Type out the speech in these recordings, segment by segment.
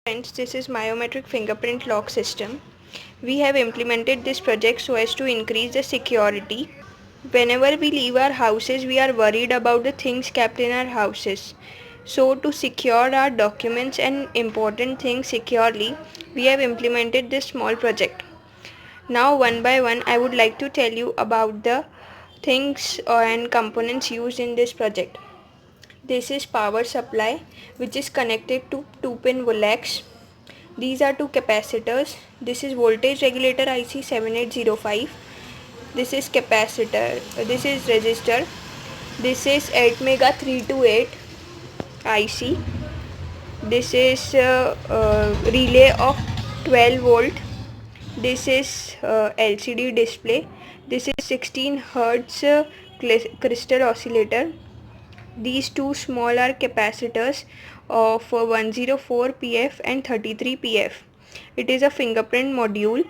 Friends, this is biometric fingerprint lock system. We have implemented this project so as to increase the security. Whenever we leave our houses, we are worried about the things kept in our houses. So to secure our documents and important things securely, we have implemented this small project. Now one by one, I would like to tell you about the things and components used in this project. This is power supply, which is connected to 2-pin Volex. These are two capacitors. This is voltage regulator IC 7805. This is capacitor. This is resistor. This is 8 mega 328 IC. This is relay of 12 volt. This is LCD display. This is 16 hertz crystal oscillator. These two small are capacitors of 104 PF and 33 PF. It is a fingerprint module.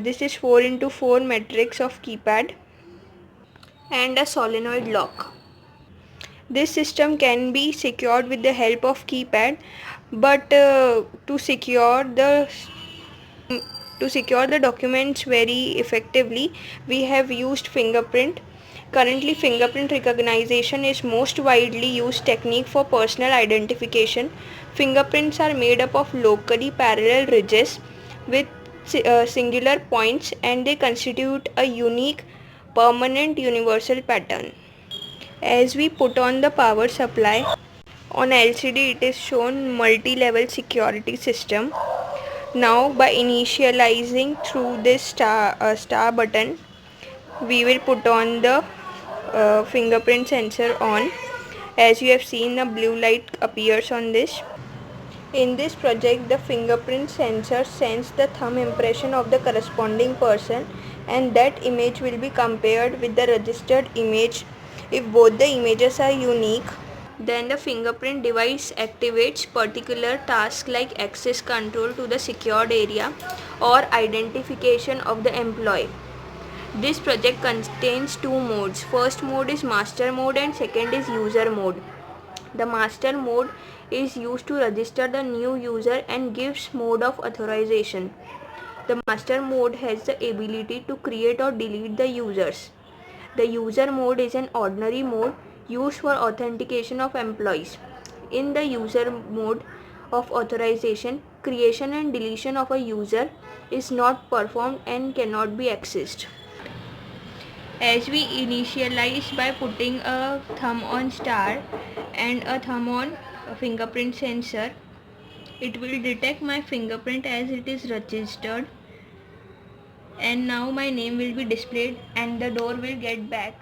This is 4 into 4 matrix of keypad and a solenoid lock. This system can be secured with the help of keypad, but to secure the documents very effectively, we have used fingerprint. Currently, fingerprint recognition is most widely used technique for personal identification. Fingerprints are made up of locally parallel ridges with singular points, and they constitute a unique, permanent, universal pattern. As we put on the power supply, on LCD it is shown multi-level security system. Now by initializing through this star button, we will put on the fingerprint sensor on. As you have seen, the blue light appears on this. In this project, the fingerprint sensor sends the thumb impression of the corresponding person, and that image will be compared with the registered image. If both the images are unique, then the fingerprint device activates particular tasks like access control to the secured area or identification of the employee. This project contains two modes. First mode is master mode and second is user mode. The master mode is used to register the new user and gives mode of authorization. The master mode has the ability to create or delete the users. The user mode is an ordinary mode used for authentication of employees. In the user mode of authorization, creation and deletion of a user is not performed and cannot be accessed. As we initialize by putting a thumb on star and a thumb on a fingerprint sensor, it will detect my fingerprint as it is registered, and now my name will be displayed and the door will get back